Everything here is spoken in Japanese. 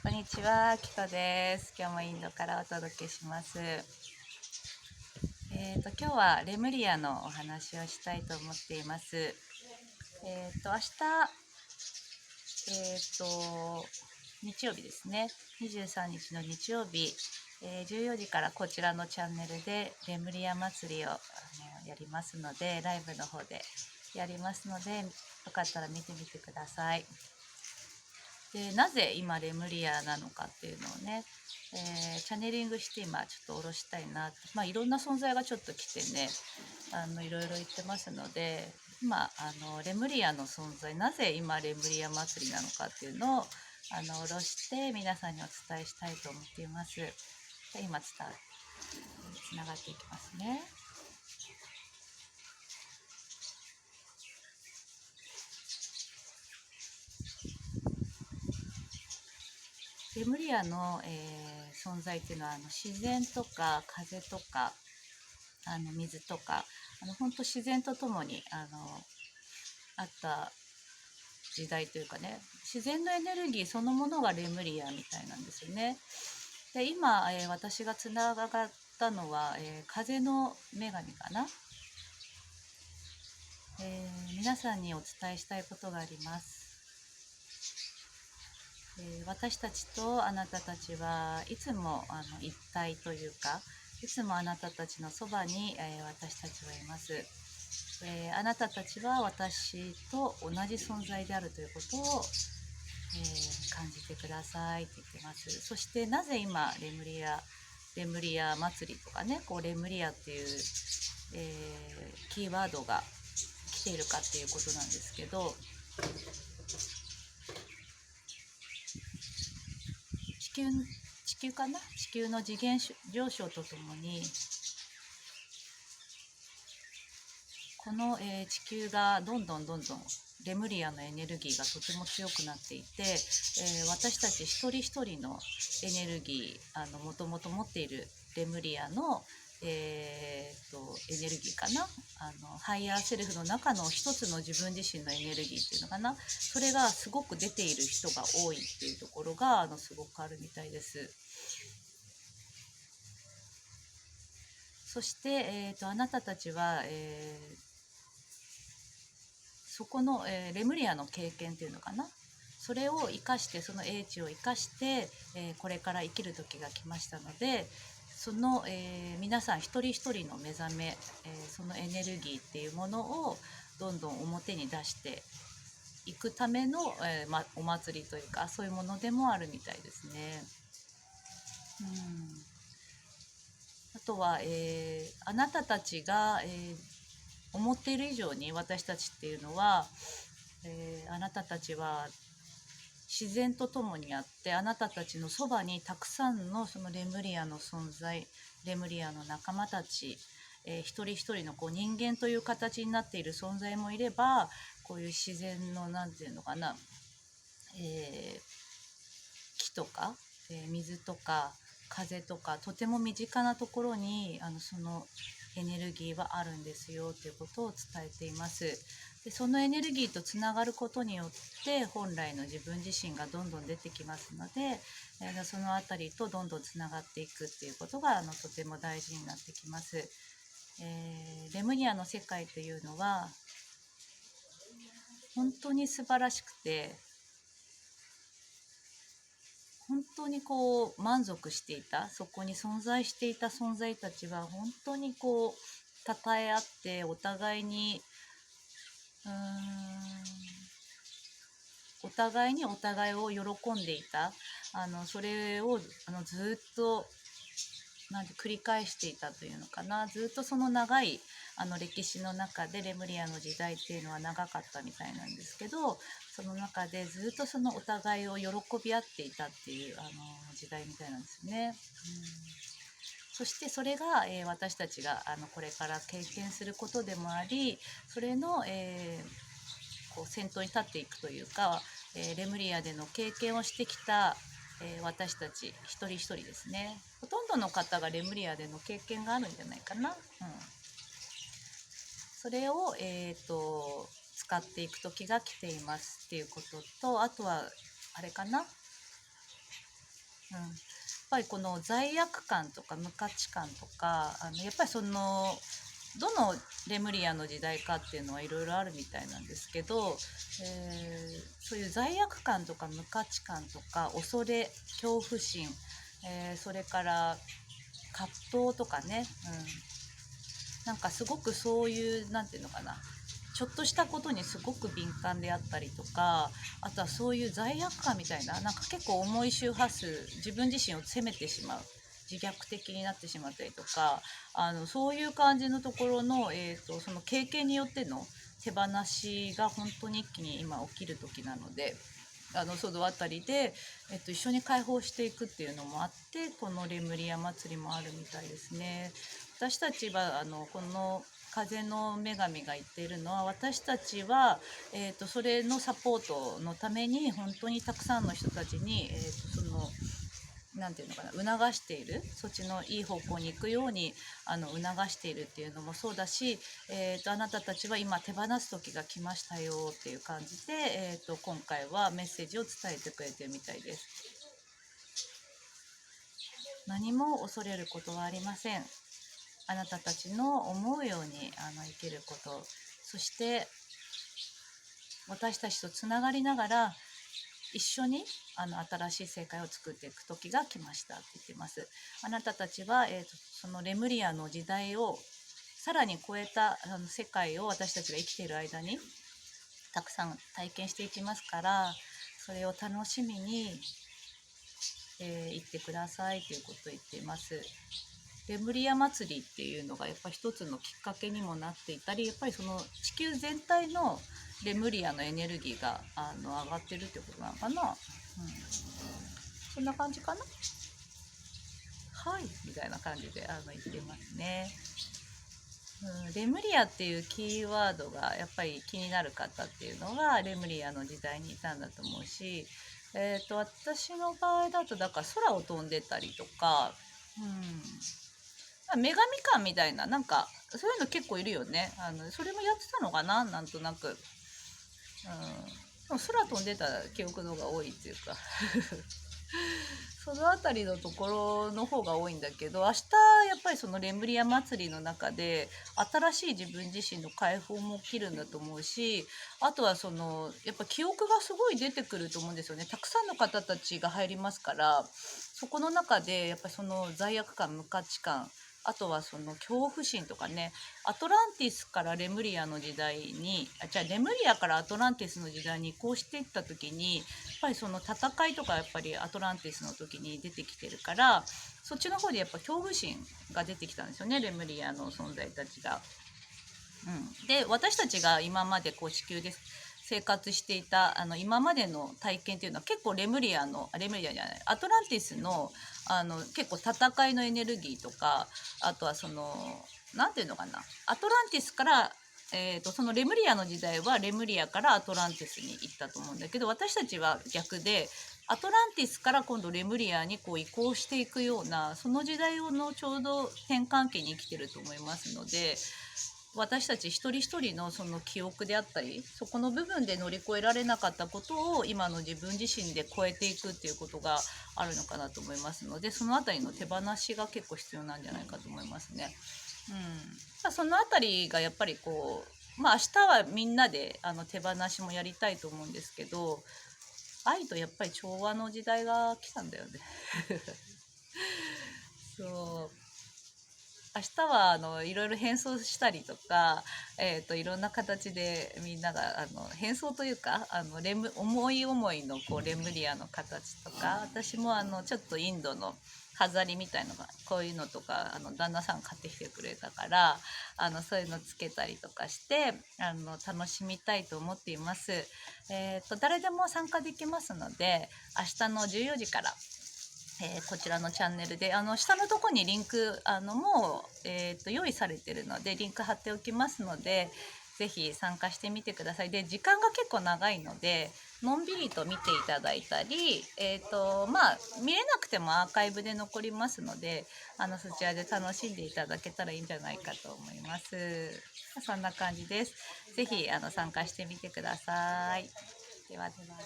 こんにちは、キコです。今日もインドからお届けします。今日はレムリアのお話をしたいと思っています。明日、日曜日ですね。23日の日曜日、14時からこちらのチャンネルでレムリア祭りをやりますので、ライブの方でやりますので、よかったら見てみてください。で、なぜ今レムリアなのかっていうのをね、チャネリングして今ちょっと下ろしたいな。いろんな存在がちょっと来てね、いろいろ言ってますので、今、レムリアの存在、なぜ今レムリア祭りなのかっていうのを、下ろして皆さんにお伝えしたいと思っています。で今、つながっていきますね。レムリアの、存在っていうのは自然とか風とか水とか本当自然とともにあった時代というかね、自然のエネルギーそのものがレムリアみたいなんですよね。で今、私がつながったのは、風の女神かな、皆さんにお伝えしたいことがあります。私たちとあなたたちはいつも一体というか、いつもあなたたちのそばに、私たちはいます。あなたたちは私と同じ存在であるということを、感じてくださいって言ってます。そしてなぜ今レムリア祭りとかね、こうレムリアっていう、キーワードが来ているかっていうことなんですけど、地球地球かな地球の次元上昇とともにこの、地球がどんどんレムリアのエネルギーがとても強くなっていて、私たち一人一人のエネルギーもともと持っているレムリアの、エネルギーかな、ハイヤーセルフの中の一つの自分自身のエネルギーっていうのかな、それがすごく出ている人が多いっていうところがすごくあるみたいです。そして、あなたたちは、そこの、レムリアの経験っていうのかな、それを生かして、その英知を生かして、これから生きる時が来ましたので、その、皆さん一人一人の目覚め、そのエネルギーっていうものをどんどん表に出していくための、お祭りというか、そういうものでもあるみたいですね。あとは、あなたたちが、思っている以上に私たちっていうのは、あなたたちは自然とともにあって、あなたたちのそばにたくさんのそのレムリアの存在、レムリアの仲間たち、一人一人のこう人間という形になっている存在もいれば、こういう自然の何て言うのかな、え木とか、水とか風とか、とても身近なところにそのエネルギーはあるんですよということを伝えています。でそのエネルギーとつながることによって本来の自分自身がどんどん出てきますので、その辺りとどんどんつながっていくっていうことがとても大事になってきます。レムニアの世界というのは本当に素晴らしくて、本当にこう満足していた、そこに存在していた存在たちは本当にこう称え合ってお互いに、お互いにお互いを喜んでいた、それをずっとなんて繰り返していたというのかな、ずっとその長い歴史の中でレムリアの時代っていうのは長かったみたいなんですけど、その中でずっとそのお互いを喜び合っていたっていう時代みたいなんですよね。そしてそれが、私たちがこれから経験することでもあり、それの、こう先頭に立っていくというか、レムリアでの経験をしてきた、私たち一人一人ですね。ほとんどの方がレムリアでの経験があるんじゃないかな。それを、使っていく時が来ていますっていうことと、あとはあれかな、やっぱりこの罪悪感とか無価値観とかやっぱりどのレムリアの時代かっていうのはいろいろあるみたいなんですけど、そういう罪悪感とか無価値観とか恐れ恐怖心、それから葛藤とかね、なんかすごくそういうなんていうのかな、ちょっとしたことにすごく敏感であったりとか、あとはそういう罪悪感みたいな、なんか結構重い周波数、自分自身を責めてしまう、自虐的になってしまったりとか、そういう感じのところの、その経験によっての手放しが本当に一気に今起きる時なので。その辺りで、一緒に解放していくっていうのもあって、このレムリア祭りもあるみたいですね。私たちはこの風の女神が言っているのは、私たちは、それのサポートのために本当にたくさんの人たちに、なんていうのかな、促している、そっちのいい方向に行くように促しているっていうのもそうだし、あなたたちは今手放す時が来ましたよっていう感じで、今回はメッセージを伝えてくれてるみたいです。何も恐れることはありません。あなたたちの思うように生きること、そして私たちとつながりながら一緒に新しい世界を作っていく時が来ましたって言ってます。あなたたちは、そのレムリアの時代をさらに超えた世界を私たちが生きている間にたくさん体験していきますから、それを楽しみに、行ってくださいということを言っています。レムリア祭りっていうのがやっぱ一つのきっかけにもなっていたり、やっぱりその地球全体のレムリアのエネルギーが上がってるってことなのかな、そんな感じかな。はいみたいな感じで言ってますね。レムリアっていうキーワードがやっぱり気になる方っていうのがレムリアの時代にいたんだと思うし、私の場合だとだから空を飛んでたりとか、女神感みたいな、なんかそういうの結構いるよね。それもやってたのかな、なんとなく。でも空飛んでた記憶の方が多いっていうかその辺りのところの方が多いんだけど、明日やっぱりそのレムリア祭りの中で新しい自分自身の解放も起きるんだと思うし、あとはやっぱ記憶がすごい出てくると思うんですよね。たくさんの方たちが入りますから、そこの中でやっぱりその罪悪感、無価値観、あとはその恐怖心とかね、アトランティスからレムリアの時代に、じゃあレムリアからアトランティスの時代に移行していった時に、やっぱりその戦いとかやっぱりアトランティスの時に出てきてるから、そっちの方でやっぱ恐怖心が出てきたんですよね、レムリアの存在たちが。で、私たちが今までこう地球で生活していた今までの体験っていうのは結構レムリアじゃないアトランティスの結構戦いのエネルギーとか、あとはなんていうのかな、アトランティスから、そのレムリアの時代はレムリアからアトランティスに行ったと思うんだけど、私たちは逆でアトランティスから今度レムリアにこう移行していくような、その時代のちょうど転換期に生きてると思いますので、私たち一人一人のその記憶であったり、そこの部分で乗り越えられなかったことを今の自分自身で超えていくっていうことがあるのかなと思いますので、そのあたりの手放しが結構必要なんじゃないかと思いますね。そのあたりがやっぱりこう、明日はみんなで手放しもやりたいと思うんですけど、愛とやっぱり調和の時代が来たんだよねそう、明日はいろいろ変装したりとか、いろんな形でみんなが変装というか思い思いのこうレムリアの形とか、私もちょっとインドの飾りみたいのがこういうのとか旦那さん買ってきてくれたから、そういうのつけたりとかして楽しみたいと思っています。誰でも参加できますので、明日の14時からこちらのチャンネルで下のとこにリンクもう、用意されてるのでリンク貼っておきますので、ぜひ参加してみてください。で、時間が結構長いのでのんびりと見ていただいたり、見れなくてもアーカイブで残りますのでそちらで楽しんでいただけたらいいんじゃないかと思います。そんな感じです。ぜひ参加してみてください。ではでは。